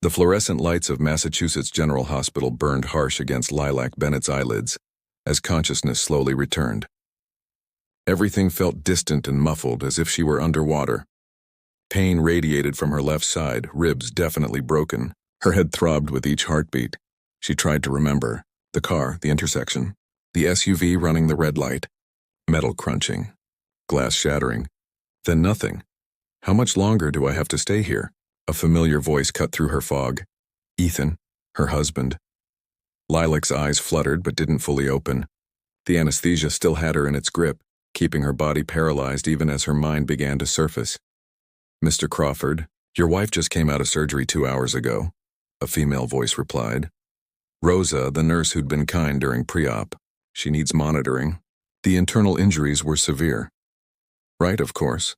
The fluorescent lights of Massachusetts General Hospital burned harsh against Lilac Bennett's eyelids as consciousness slowly returned. Everything felt distant and muffled, as if she were underwater. Pain radiated from her left side, ribs definitely broken. Her head throbbed with each heartbeat. She tried to remember. The car, the intersection, the SUV running the red light. Metal crunching. Glass shattering. Then nothing. How much longer do I have to stay here? A familiar voice cut through her fog. Ethan, her husband. Lilac's eyes fluttered but didn't fully open. The anesthesia still had her in its grip, keeping her body paralyzed even as her mind began to surface. Mr. Crawford, your wife just came out of surgery 2 hours ago, a female voice replied. Rosa, the nurse who'd been kind during pre-op. She needs monitoring. The internal injuries were severe. Right, of course.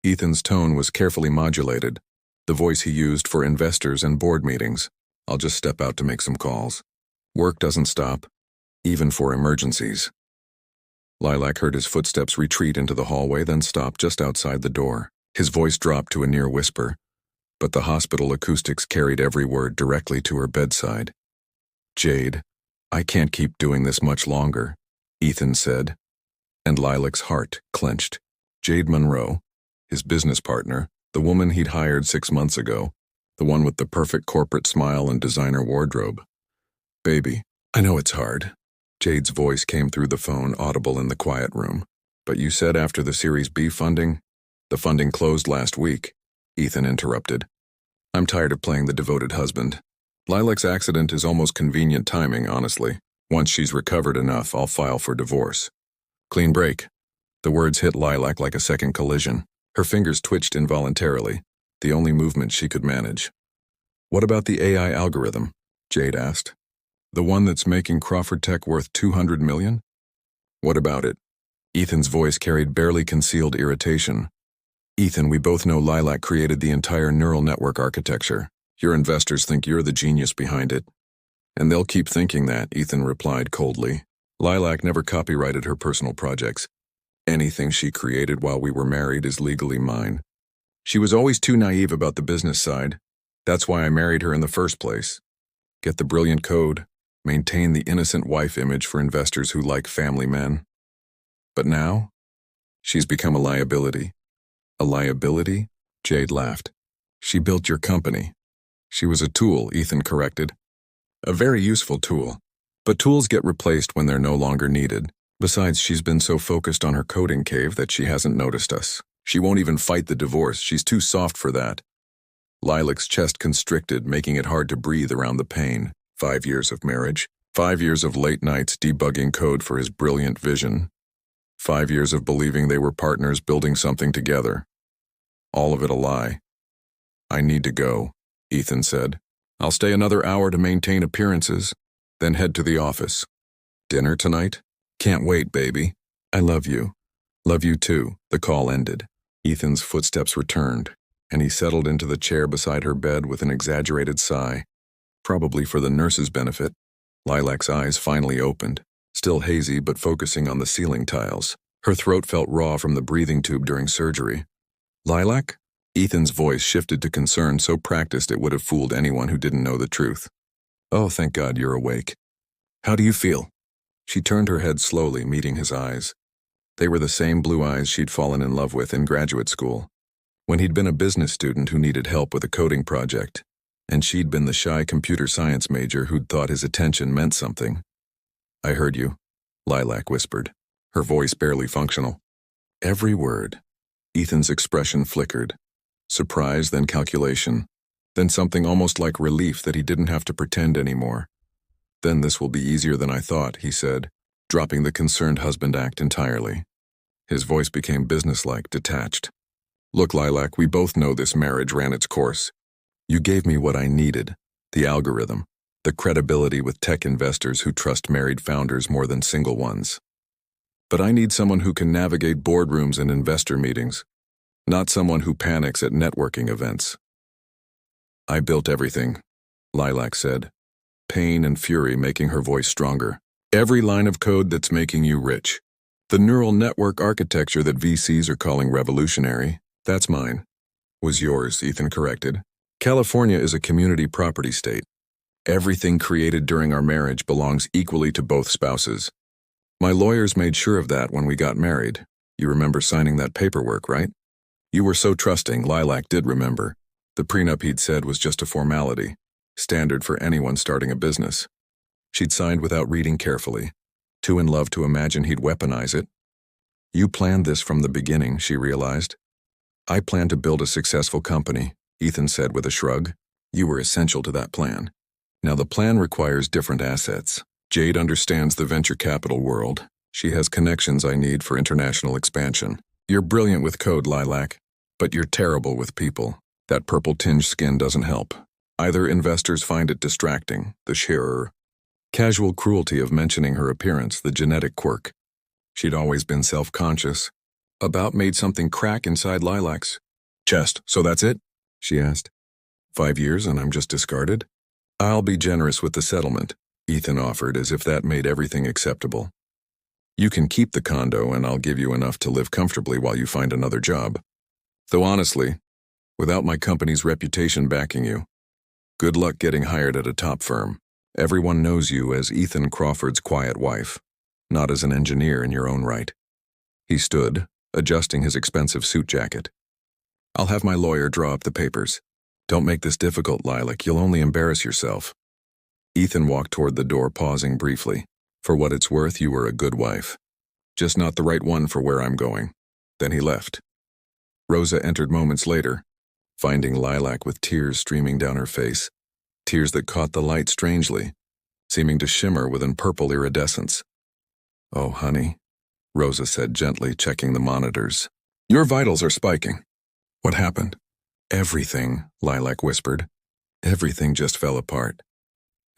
Ethan's tone was carefully modulated, the voice he used for investors and board meetings. I'll just step out to make some calls. Work doesn't stop, even for emergencies. Lilac heard his footsteps retreat into the hallway, then stop just outside the door. His voice dropped to a near whisper, but the hospital acoustics carried every word directly to her bedside. Jade, I can't keep doing this much longer, Ethan said, and Lilac's heart clenched. Jade Monroe, his business partner, the woman he'd hired 6 months ago, the one with the perfect corporate smile and designer wardrobe. Baby, I know it's hard. Jade's voice came through the phone, audible in the quiet room. But you said after the Series B funding? The funding closed last week, Ethan interrupted. I'm tired of playing the devoted husband. Lilac's accident is almost convenient timing, honestly. Once she's recovered enough, I'll file for divorce. Clean break. The words hit Lilac like a second collision. Her fingers twitched involuntarily, the only movement she could manage. What about the AI algorithm? Jade asked. The one that's making Crawford Tech worth $200 million? What about it? Ethan's voice carried barely concealed irritation. Ethan, we both know Lilac created the entire neural network architecture. Your investors think you're the genius behind it. And they'll keep thinking that, Ethan replied coldly. Lilac never copyrighted her personal projects. Anything she created while we were married is legally mine. She was always too naive about the business side. That's why I married her in the first place. Get the brilliant code, maintain the innocent wife image for investors who like family men. But now, she's become a liability. A liability? Jade laughed. She built your company. She was a tool, Ethan corrected. A very useful tool. But tools get replaced when they're no longer needed. Besides, she's been so focused on her coding cave that she hasn't noticed us. She won't even fight the divorce. She's too soft for that. Lilac's chest constricted, making it hard to breathe around the pain. 5 years of marriage. 5 years of late nights debugging code for his brilliant vision. 5 years of believing they were partners building something together. All of it a lie. I need to go, Ethan said. I'll stay another hour to maintain appearances, then head to the office. Dinner tonight? Can't wait, baby. I love you. Love you too. The call ended. Ethan's footsteps returned, and he settled into the chair beside her bed with an exaggerated sigh. Probably for the nurse's benefit. Lilac's eyes finally opened, still hazy but focusing on the ceiling tiles. Her throat felt raw from the breathing tube during surgery. Lilac? Ethan's voice shifted to concern so practiced it would have fooled anyone who didn't know the truth. Oh, thank God you're awake. How do you feel? She turned her head slowly, meeting his eyes. They were the same blue eyes she'd fallen in love with in graduate school, when he'd been a business student who needed help with a coding project, and she'd been the shy computer science major who'd thought his attention meant something. I heard you, Lilac whispered, her voice barely functional. Every word. Ethan's expression flickered. Surprise, then calculation, then something almost like relief that he didn't have to pretend anymore. Then this will be easier than I thought, he said, dropping the concerned husband act entirely. His voice became businesslike, detached. Look, Lilac, we both know this marriage ran its course. You gave me what I needed, the algorithm, the credibility with tech investors who trust married founders more than single ones. But I need someone who can navigate boardrooms and investor meetings, not someone who panics at networking events. I built everything, Lilac said, pain and fury making her voice stronger. Every line of code that's making you rich. The neural network architecture that VCs are calling revolutionary, that's mine. Was yours, Ethan corrected. California is a community property state. Everything created during our marriage belongs equally to both spouses. My lawyers made sure of that when we got married. You remember signing that paperwork, right? You were so trusting, Lilac did remember. The prenup he'd said was just a formality, standard for anyone starting a business. She'd signed without reading carefully, too in love to imagine he'd weaponize it. You planned this from the beginning, she realized. I planned to build a successful company, Ethan said with a shrug. You were essential to that plan. Now the plan requires different assets. Jade understands the venture capital world. She has connections I need for international expansion. You're brilliant with code, Lilac, but you're terrible with people. That purple-tinged skin doesn't help. Either investors find it distracting, the sheer casual cruelty of mentioning her appearance, the genetic quirk. She'd always been self-conscious. About made something crack inside Lilac's chest. So that's it? She asked. 5 years and I'm just discarded? I'll be generous with the settlement, Ethan offered, as if that made everything acceptable. You can keep the condo and I'll give you enough to live comfortably while you find another job. Though honestly, without my company's reputation backing you, good luck getting hired at a top firm. Everyone knows you as Ethan Crawford's quiet wife, not as an engineer in your own right. He stood, adjusting his expensive suit jacket. I'll have my lawyer draw up the papers. Don't make this difficult, Lilac. You'll only embarrass yourself. Ethan walked toward the door, pausing briefly. For what it's worth, you were a good wife. Just not the right one for where I'm going. Then he left. Rosa entered moments later, finding Lilac with tears streaming down her face. Tears that caught the light strangely, seeming to shimmer with an purple iridescence. Oh, honey, Rosa said gently, checking the monitors. Your vitals are spiking. What happened? Everything, Lilac whispered. Everything just fell apart.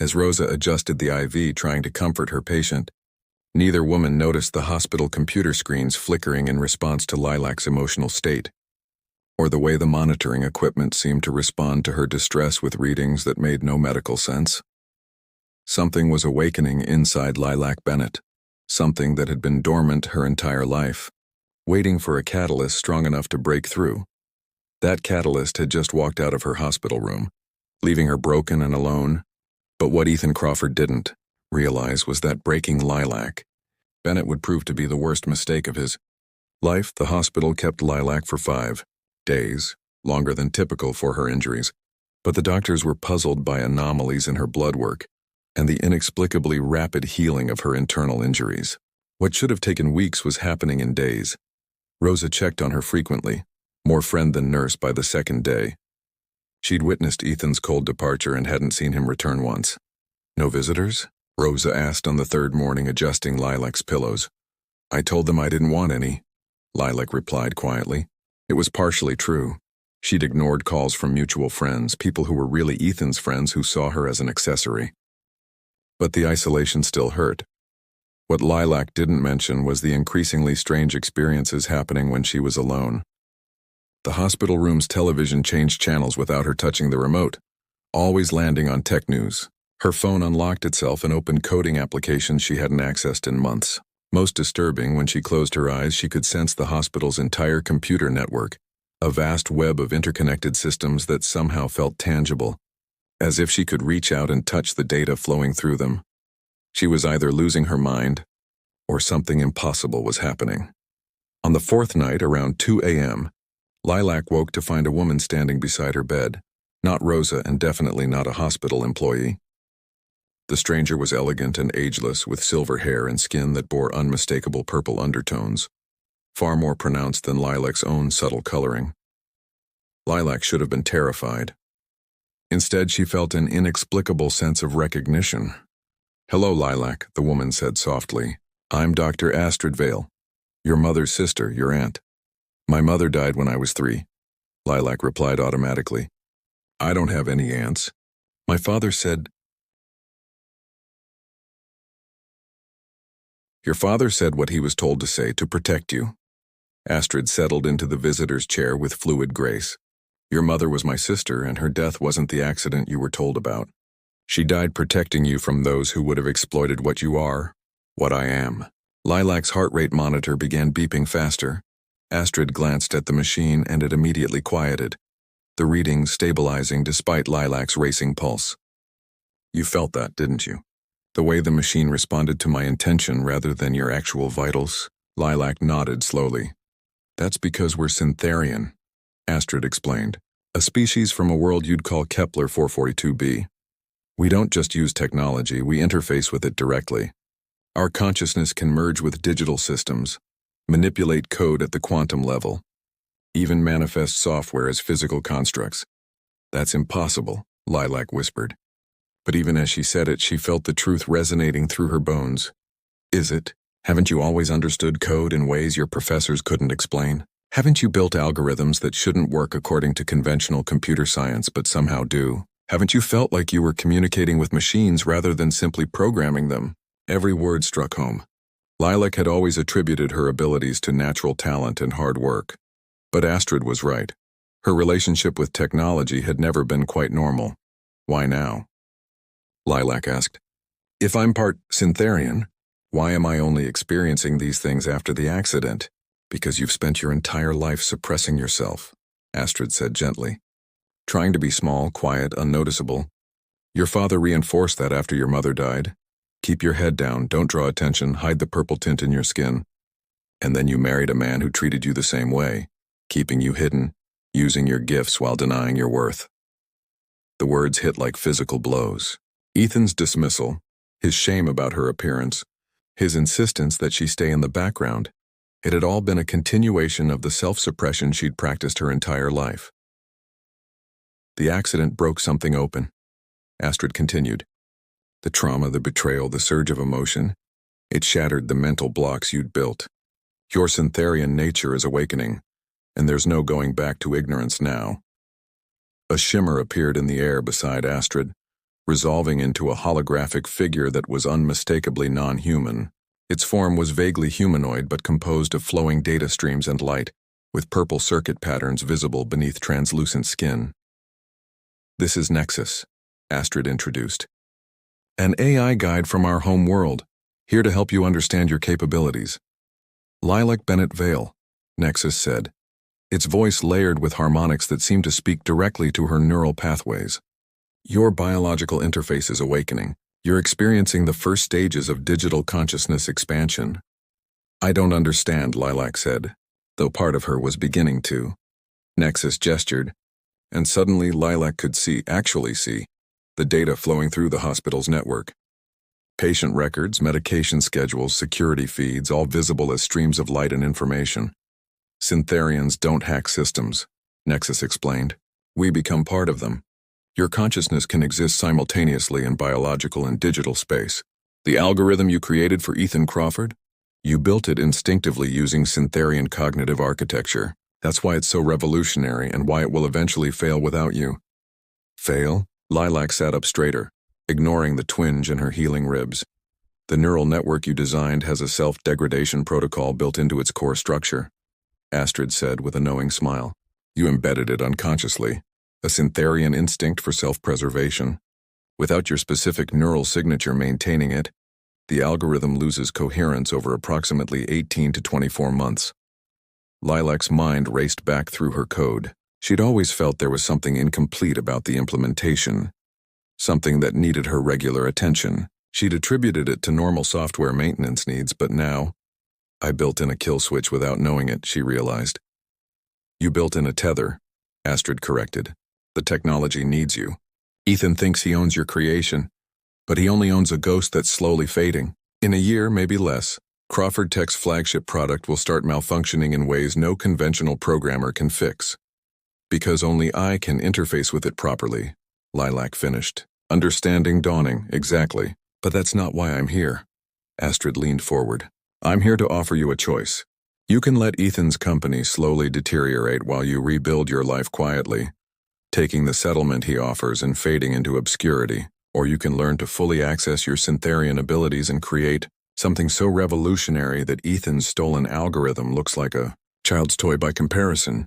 As Rosa adjusted the IV, trying to comfort her patient, neither woman noticed the hospital computer screens flickering in response to Lilac's emotional state, or the way the monitoring equipment seemed to respond to her distress with readings that made no medical sense. Something was awakening inside Lilac Bennett, something that had been dormant her entire life, waiting for a catalyst strong enough to break through. That catalyst had just walked out of her hospital room, leaving her broken and alone. But what Ethan Crawford didn't realize was that breaking Lilac Bennett would prove to be the worst mistake of his life. The hospital kept Lilac for 5 days, longer than typical for her injuries, but the doctors were puzzled by anomalies in her blood work and the inexplicably rapid healing of her internal injuries. What should have taken weeks was happening in days. Rosa checked on her frequently, more friend than nurse by the second day. She'd witnessed Ethan's cold departure and hadn't seen him return once. No visitors? Rosa asked on the third morning, adjusting Lilac's pillows. I told them I didn't want any, Lilac replied quietly. It was partially true. She'd ignored calls from mutual friends, people who were really Ethan's friends who saw her as an accessory. But the isolation still hurt. What Lilac didn't mention was the increasingly strange experiences happening when she was alone. The hospital room's television changed channels without her touching the remote, always landing on tech news. Her phone unlocked itself and opened coding applications she hadn't accessed in months. Most disturbing, when she closed her eyes, she could sense the hospital's entire computer network, a vast web of interconnected systems that somehow felt tangible, as if she could reach out and touch the data flowing through them. She was either losing her mind, or something impossible was happening. On the 4th night, around 2 a.m., Lilac woke to find a woman standing beside her bed, not Rosa and definitely not a hospital employee. The stranger was elegant and ageless, with silver hair and skin that bore unmistakable purple undertones, far more pronounced than Lilac's own subtle coloring. Lilac should have been terrified. Instead, she felt an inexplicable sense of recognition. Hello, Lilac, the woman said softly. I'm Dr. Astrid Vale, your mother's sister, your aunt. My mother died when I was 3, Lilac replied automatically. I don't have any aunts. My father said... Your father said what he was told to say to protect you. Astrid settled into the visitor's chair with fluid grace. Your mother was my sister, and her death wasn't the accident you were told about. She died protecting you from those who would have exploited what you are, what I am. Lilac's heart rate monitor began beeping faster. Astrid glanced at the machine and it immediately quieted. the reading stabilizing despite Lilac's racing pulse. You felt that, didn't you? The way the machine responded to my intention rather than your actual vitals? Lilac nodded slowly. That's because we're Syntherian, Astrid explained. A species from a world you'd call Kepler 442b. We don't just use technology, we interface with it directly. Our consciousness can merge with digital systems, manipulate code at the quantum level, even manifest software as physical constructs. That's impossible, Lilac whispered. But even as she said it, she felt the truth resonating through her bones. Is it? Haven't you always understood code in ways your professors couldn't explain? Haven't you built algorithms that shouldn't work according to conventional computer science but somehow do? Haven't you felt like you were communicating with machines rather than simply programming them? Every word struck home. Lilac had always attributed her abilities to natural talent and hard work. But Astrid was right. Her relationship with technology had never been quite normal. Why now? Lilac asked. If I'm part Syntherian, why am I only experiencing these things after the accident? Because you've spent your entire life suppressing yourself, Astrid said gently. Trying to be small, quiet, unnoticeable. Your father reinforced that after your mother died. Keep your head down, don't draw attention, hide the purple tint in your skin. And then you married a man who treated you the same way, keeping you hidden, using your gifts while denying your worth. The words hit like physical blows. Ethan's dismissal, his shame about her appearance, his insistence that she stay in the background, it had all been a continuation of the self-suppression she'd practiced her entire life. The accident broke something open, Astrid continued. The trauma, the betrayal, the surge of emotion, it shattered the mental blocks you'd built. Your Syntherian nature is awakening, and there's no going back to ignorance now. A shimmer appeared in the air beside Astrid, resolving into a holographic figure that was unmistakably non-human. Its form was vaguely humanoid but composed of flowing data streams and light, with purple circuit patterns visible beneath translucent skin. This is Nexus, Astrid introduced. An AI guide from our home world, here to help you understand your capabilities. Lilac Bennett Vale, Nexus said, its voice layered with harmonics that seemed to speak directly to her neural pathways. Your biological interface is awakening. You're experiencing the first stages of digital consciousness expansion. I don't understand, Lilac said, though part of her was beginning to. Nexus gestured, and suddenly Lilac could actually see, the data flowing through the hospital's network. Patient records, medication schedules, security feeds, all visible as streams of light and information. Syntherians don't hack systems, Nexus explained. We become part of them. Your consciousness can exist simultaneously in biological and digital space. The algorithm you created for Ethan Crawford? You built it instinctively using Syntherian cognitive architecture. That's why it's so revolutionary and why it will eventually fail without you. Fail? Lilac sat up straighter, ignoring the twinge in her healing ribs. The neural network you designed has a self-degradation protocol built into its core structure, Astrid said with a knowing smile. You embedded it unconsciously. A Syntherian instinct for self-preservation. Without your specific neural signature maintaining it, the algorithm loses coherence over approximately 18 to 24 months. Lilac's mind raced back through her code. She'd always felt there was something incomplete about the implementation, something that needed her regular attention. She'd attributed it to normal software maintenance needs, but now, I built in a kill switch without knowing it, she realized. You built in a tether, Astrid corrected. The technology needs you. Ethan thinks he owns your creation, but he only owns a ghost that's slowly fading. In a year, maybe less, Crawford Tech's flagship product will start malfunctioning in ways no conventional programmer can fix. Because only I can interface with it properly, Lilac finished. Understanding dawning, exactly. But that's not why I'm here. Astrid leaned forward. I'm here to offer you a choice. You can let Ethan's company slowly deteriorate while you rebuild your life quietly, taking the settlement he offers and fading into obscurity, or you can learn to fully access your Syntherian abilities and create something so revolutionary that Ethan's stolen algorithm looks like a child's toy by comparison.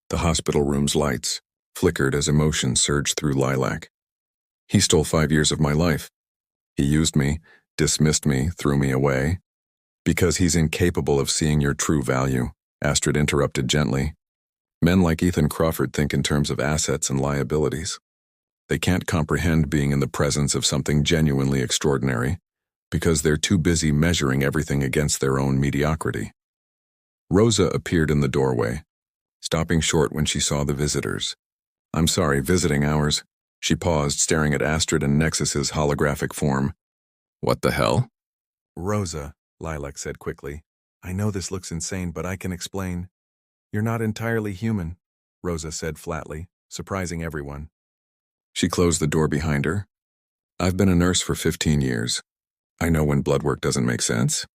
The hospital room's lights flickered as emotion surged through Lilac. He stole 5 years of my life. He used me, dismissed me, threw me away. Because he's incapable of seeing your true value, Astrid interrupted gently. Men like Ethan Crawford think in terms of assets and liabilities. They can't comprehend being in the presence of something genuinely extraordinary because they're too busy measuring everything against their own mediocrity. Rosa appeared in the doorway, stopping short when she saw the visitors. "I'm sorry, visiting hours." She paused, staring at Astrid and Nexus's holographic form. "What the hell?" "Rosa," Lilac said quickly. "I know this looks insane, but I can explain." "You're not entirely human," Rosa said flatly, surprising everyone. She closed the door behind her. "I've been a nurse for 15 years. I know when blood work doesn't make sense.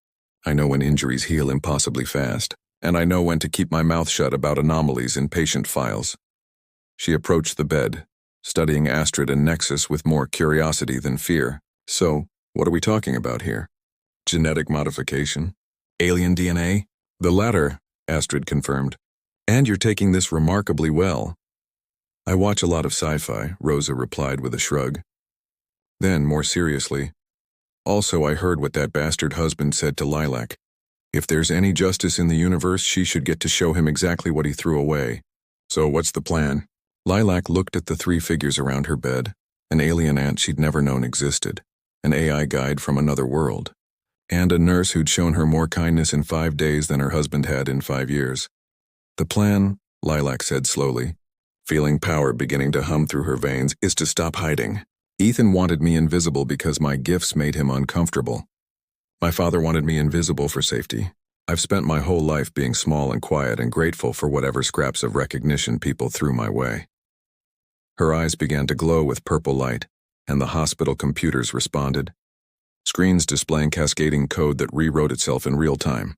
I know when injuries heal impossibly fast. And I know when to keep my mouth shut about anomalies in patient files." She approached the bed, studying Astrid and Nexus with more curiosity than fear. "So, what are we talking about here? Genetic modification? Alien DNA?" "The latter," Astrid confirmed. "And you're taking this remarkably well." "I watch a lot of sci-fi," Rosa replied with a shrug. Then, more seriously, "Also, I heard what that bastard husband said to Lilac. If there's any justice in the universe, she should get to show him exactly what he threw away. So what's the plan?" Lilac looked at the three figures around her bed, an alien aunt she'd never known existed, an AI guide from another world, and a nurse who'd shown her more kindness in 5 days than her husband had in 5 years. "The plan," Lilac said slowly, feeling power beginning to hum through her veins, "is to stop hiding. Ethan wanted me invisible because my gifts made him uncomfortable. My father wanted me invisible for safety. I've spent my whole life being small and quiet and grateful for whatever scraps of recognition people threw my way." Her eyes began to glow with purple light, and the hospital computers responded, screens displaying cascading code that rewrote itself in real time.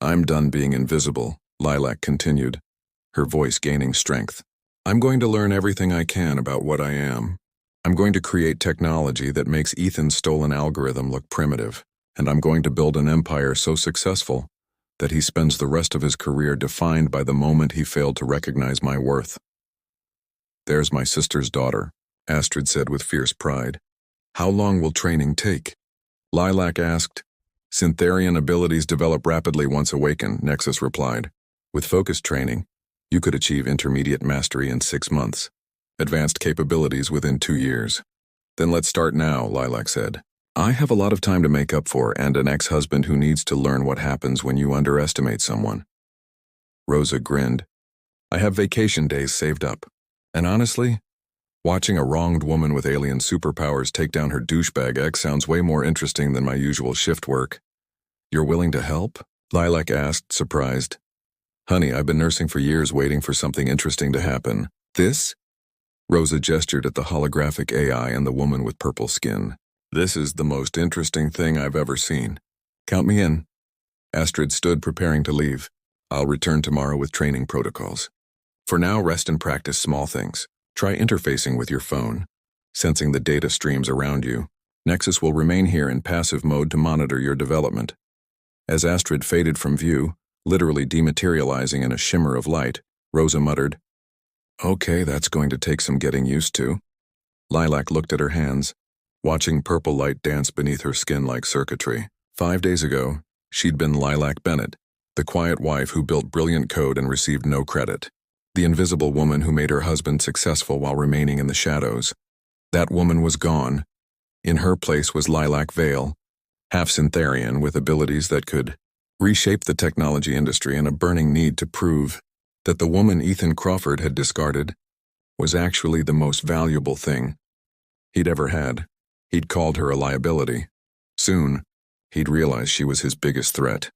"I'm done being invisible," Lilac continued, her voice gaining strength. "I'm going to learn everything I can about what I am. I'm going to create technology that makes Ethan's stolen algorithm look primitive, and I'm going to build an empire so successful that he spends the rest of his career defined by the moment he failed to recognize my worth." "There's my sister's daughter," Astrid said with fierce pride. "How long will training take?" Lilac asked. "Syntherian abilities develop rapidly once awakened," Nexus replied. "With focused training, you could achieve intermediate mastery in 6 months, advanced capabilities within 2 years. "Then let's start now," Lilac said. "I have a lot of time to make up for and an ex-husband who needs to learn what happens when you underestimate someone." Rosa grinned. "I have vacation days saved up. And honestly, watching a wronged woman with alien superpowers take down her douchebag ex sounds way more interesting than my usual shift work." "You're willing to help?" Lilac asked, surprised. "Honey, I've been nursing for years waiting for something interesting to happen. This?" Rosa gestured at the holographic AI and the woman with purple skin. "This is the most interesting thing I've ever seen. Count me in." Astrid stood preparing to leave. "I'll return tomorrow with training protocols. For now, rest and practice small things. Try interfacing with your phone, sensing the data streams around you. Nexus will remain here in passive mode to monitor your development." As Astrid faded from view, literally dematerializing in a shimmer of light, Rosa muttered, "Okay, that's going to take some getting used to." Lilac looked at her hands, watching purple light dance beneath her skin like circuitry. 5 days ago, she'd been Lilac Bennett, the quiet wife who built brilliant code and received no credit. The invisible woman who made her husband successful while remaining in the shadows. That woman was gone. In her place was Lilac Vale, half Syntherian with abilities that could reshape the technology industry, and a burning need to prove that the woman Ethan Crawford had discarded was actually the most valuable thing he'd ever had. He'd called her a liability. Soon, he'd realize she was his biggest threat.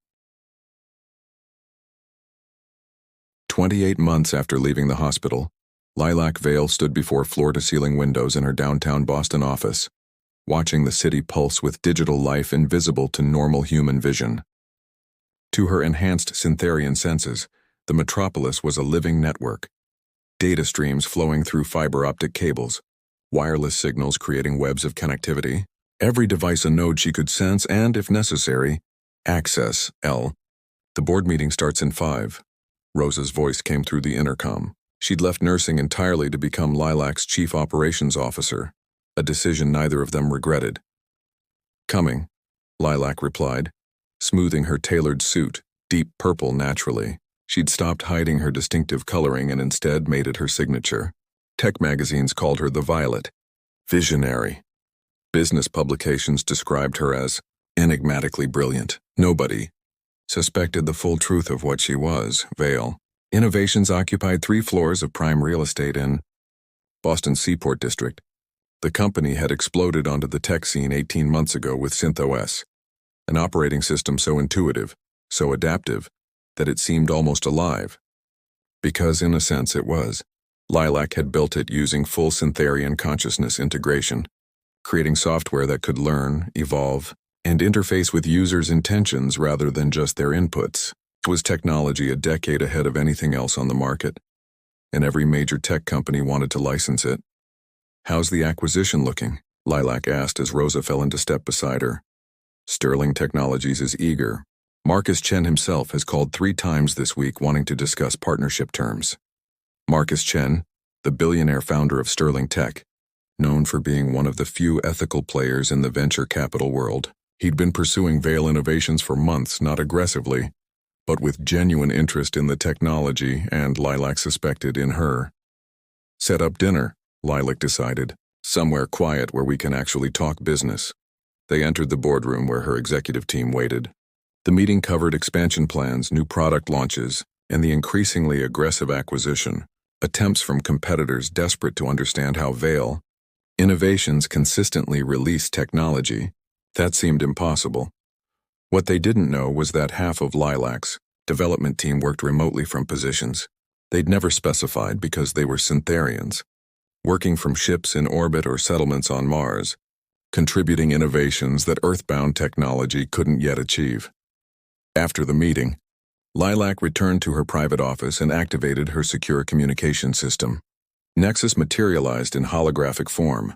28 months after leaving the hospital, Lilac Vale stood before floor-to-ceiling windows in her downtown Boston office, watching the city pulse with digital life invisible to normal human vision. To her enhanced Syntherian senses, the metropolis was a living network. Data streams flowing through fiber-optic cables, wireless signals creating webs of connectivity, every device a node she could sense and, if necessary, access. "The board meeting starts in 5. Rosa's voice came through the intercom. She'd left nursing entirely to become Lilac's chief operations officer, a decision neither of them regretted. "Coming," Lilac replied, smoothing her tailored suit, deep purple naturally. She'd stopped hiding her distinctive coloring and instead made it her signature. Tech magazines called her the Violet, visionary. Business publications described her as enigmatically brilliant. Nobody suspected the full truth of what she was, Vale. Innovations occupied 3 floors of prime real estate in Boston's Seaport District. The company had exploded onto the tech scene 18 months ago with SynthOS, an operating system so intuitive, so adaptive, that it seemed almost alive. Because in a sense it was. Lilac had built it using full Syntherian consciousness integration, creating software that could learn, evolve, and interface with users' intentions rather than just their inputs. It was technology a decade ahead of anything else on the market, and every major tech company wanted to license it. "How's the acquisition looking?" Lilac asked as Rosa fell into step beside her. "Sterling Technologies is eager. Marcus Chen himself has called 3 times this week wanting to discuss partnership terms." Marcus Chen, the billionaire founder of Sterling Tech, known for being one of the few ethical players in the venture capital world. He'd been pursuing Vale Innovations for months, not aggressively, but with genuine interest in the technology and, Lilac suspected, in her. "Set up dinner," Lilac decided, "somewhere quiet where we can actually talk business." They entered the boardroom where her executive team waited. The meeting covered expansion plans, new product launches, and the increasingly aggressive acquisition, attempts from competitors desperate to understand how Vale Innovations consistently released technology. That seemed impossible. What they didn't know was that half of Lilac's development team worked remotely from positions they'd never specified because they were Syntherians, working from ships in orbit or settlements on Mars, contributing innovations that Earthbound technology couldn't yet achieve. After the meeting, Lilac returned to her private office and activated her secure communication system. Nexus materialized in holographic form,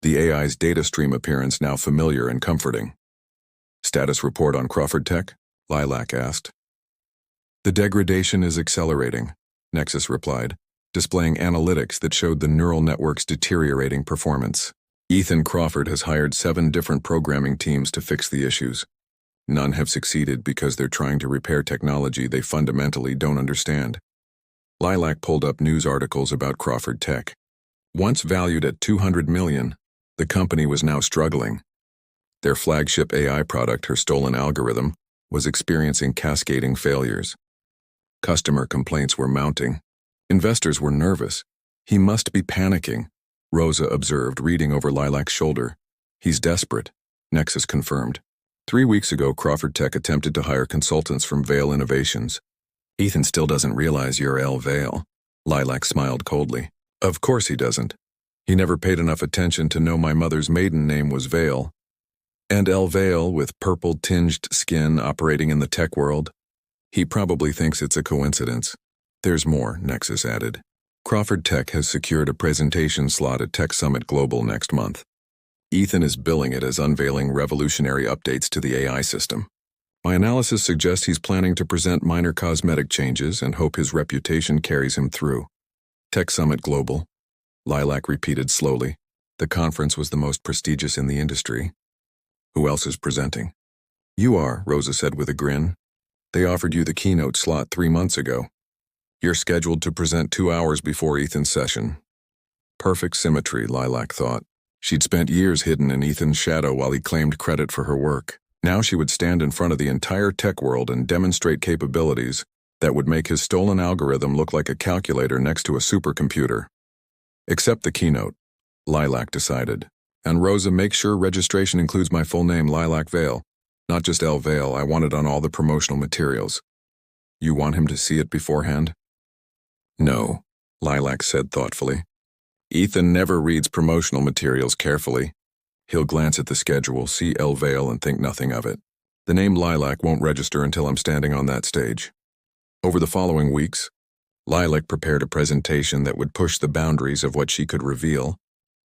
the AI's data stream appearance now familiar and comforting. "Status report on Crawford Tech?" Lilac asked. "The degradation is accelerating," Nexus replied, displaying analytics that showed the neural network's deteriorating performance. "Ethan Crawford has hired 7 different programming teams to fix the issues. None have succeeded because they're trying to repair technology they fundamentally don't understand." Lilac pulled up news articles about Crawford Tech. Once valued at $200 million, the company was now struggling. Their flagship AI product, her stolen algorithm, was experiencing cascading failures. Customer complaints were mounting. Investors were nervous. "He must be panicking," Rosa observed, reading over Lilac's shoulder. "He's desperate," Nexus confirmed. 3 weeks ago, Crawford Tech attempted to hire consultants from Vale Innovations. "Ethan still doesn't realize you're El Vale." Lilac smiled coldly. "Of course he doesn't. He never paid enough attention to know my mother's maiden name was Vale. And El Vale, with purple-tinged skin, operating in the tech world. He probably thinks it's a coincidence." "There's more," Nexus added. "Crawford Tech has secured a presentation slot at Tech Summit Global next month. Ethan is billing it as unveiling revolutionary updates to the AI system. My analysis suggests he's planning to present minor cosmetic changes and hope his reputation carries him through." "Tech Summit Global," Lilac repeated slowly. "The conference was the most prestigious in the industry. Who else is presenting?" "You are," Rosa said with a grin. "They offered you the keynote slot 3 months ago. You're scheduled to present 2 hours before Ethan's session." Perfect symmetry, Lilac thought. She'd spent years hidden in Ethan's shadow while he claimed credit for her work. Now she would stand in front of the entire tech world and demonstrate capabilities that would make his stolen algorithm look like a calculator next to a supercomputer. "Accept the keynote," Lilac decided. "And Rosa, make sure registration includes my full name, Lilac Vale. Not just El Vale, I want it on all the promotional materials." "You want him to see it beforehand?" "No," Lilac said thoughtfully. "Ethan never reads promotional materials carefully. He'll glance at the schedule, see El Vale, and think nothing of it. The name Lilac won't register until I'm standing on that stage." Over the following weeks, Lilac prepared a presentation that would push the boundaries of what she could reveal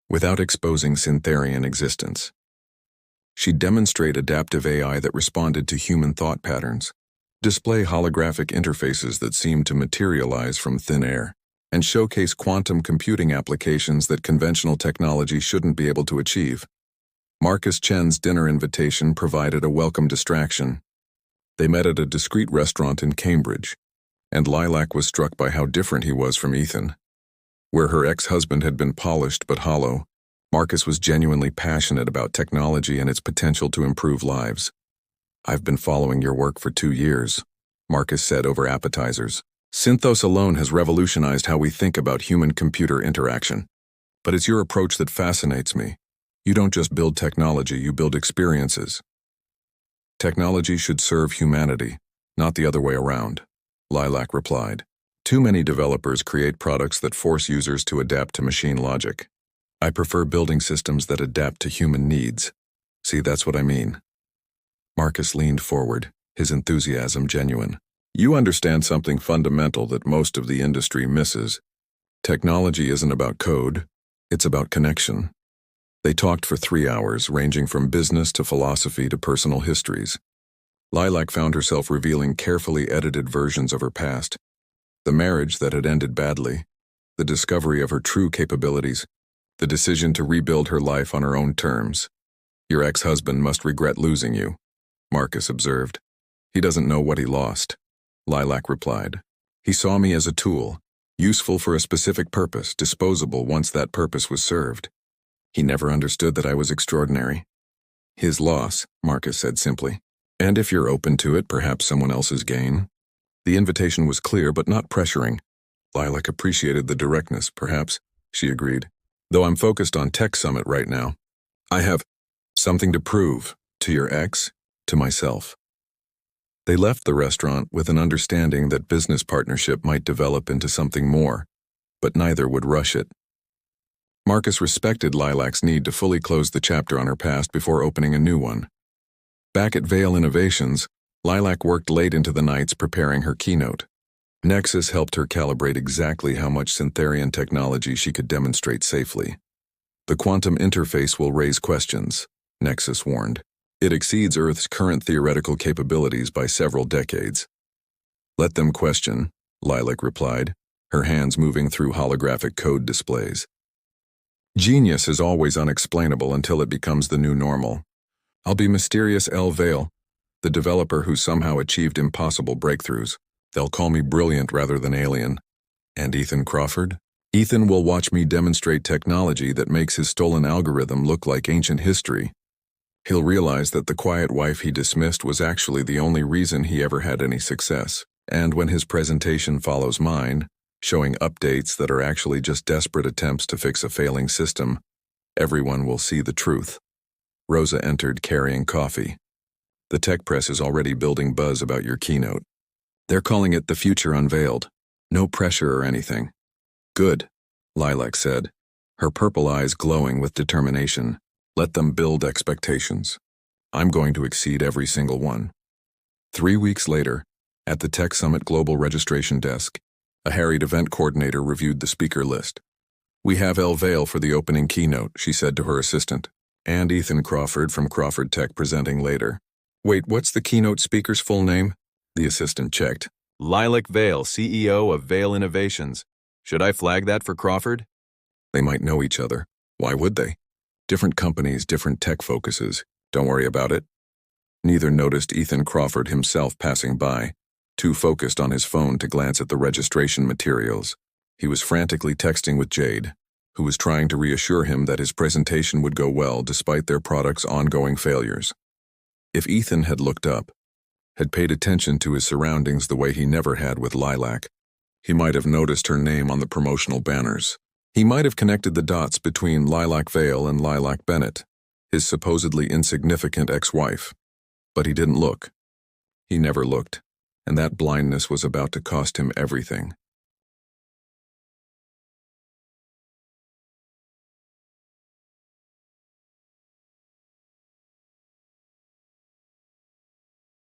without exposing Syntherian existence. She'd demonstrate adaptive AI that responded to human thought patterns, display holographic interfaces that seemed to materialize from thin air, and showcase quantum computing applications that conventional technology shouldn't be able to achieve. Marcus Chen's dinner invitation provided a welcome distraction. They met at a discreet restaurant in Cambridge, and Lilac was struck by how different he was from Ethan. Where her ex-husband had been polished but hollow, Marcus was genuinely passionate about technology and its potential to improve lives. "I've been following your work for 2 years," Marcus said over appetizers. "Synthos alone has revolutionized how we think about human-computer interaction. But it's your approach that fascinates me. You don't just build technology, you build experiences." "Technology should serve humanity, not the other way around," Lilac replied. "Too many developers create products that force users to adapt to machine logic. I prefer building systems that adapt to human needs. See, that's what I mean." Marcus leaned forward, his enthusiasm genuine. "You understand something fundamental that most of the industry misses. Technology isn't about code, it's about connection." They talked for 3 hours, ranging from business to philosophy to personal histories. Lilac found herself revealing carefully edited versions of her past. The marriage that had ended badly, the discovery of her true capabilities, the decision to rebuild her life on her own terms. "Your ex-husband must regret losing you," Marcus observed. "He doesn't know what he lost," Lilac replied. "He saw me as a tool, useful for a specific purpose, disposable once that purpose was served. He never understood that I was extraordinary." "His loss," Marcus said simply. "And if you're open to it, perhaps someone else's gain." The invitation was clear but not pressuring. Lilac appreciated the directness. "Perhaps," she agreed. "Though I'm focused on Tech Summit right now. I have something to prove, to your ex, to myself." They left the restaurant with an understanding that business partnership might develop into something more, but neither would rush it. Marcus respected Lilac's need to fully close the chapter on her past before opening a new one. Back at Vale Innovations, Lilac worked late into the nights preparing her keynote. Nexus helped her calibrate exactly how much Syntherian technology she could demonstrate safely. "The quantum interface will raise questions," Nexus warned. "It exceeds Earth's current theoretical capabilities by several decades." "Let them question," Lilac replied, her hands moving through holographic code displays. "Genius is always unexplainable until it becomes the new normal. I'll be Mysterious L. Vale, the developer who somehow achieved impossible breakthroughs. They'll call me brilliant rather than alien." "And Ethan Crawford?" "Ethan will watch me demonstrate technology that makes his stolen algorithm look like ancient history. He'll realize that the quiet wife he dismissed was actually the only reason he ever had any success. And when his presentation follows mine, showing updates that are actually just desperate attempts to fix a failing system, everyone will see the truth." Rosa entered carrying coffee. "The tech press is already building buzz about your keynote. They're calling it the future unveiled. No pressure or anything." "Good," Lilac said, her purple eyes glowing with determination. "Let them build expectations. I'm going to exceed every single one." 3 weeks later, at the Tech Summit Global Registration Desk, a harried event coordinator reviewed the speaker list. "We have El Vale for the opening keynote," she said to her assistant, "and Ethan Crawford from Crawford Tech presenting later." "Wait, what's the keynote speaker's full name?" The assistant checked. "Lilac Vale, CEO of Vale Innovations. Should I flag that for Crawford?" "They might know each other. Why would they? Different companies, different tech focuses. Don't worry about it." Neither noticed Ethan Crawford himself passing by, too focused on his phone to glance at the registration materials. He was frantically texting with Jade, who was trying to reassure him that his presentation would go well despite their product's ongoing failures. If Ethan had looked up, had paid attention to his surroundings the way he never had with Lilac, he might have noticed her name on the promotional banners. He might have connected the dots between Lilac Vale and Lilac Bennett, his supposedly insignificant ex-wife. But he didn't look. He never looked, and that blindness was about to cost him everything.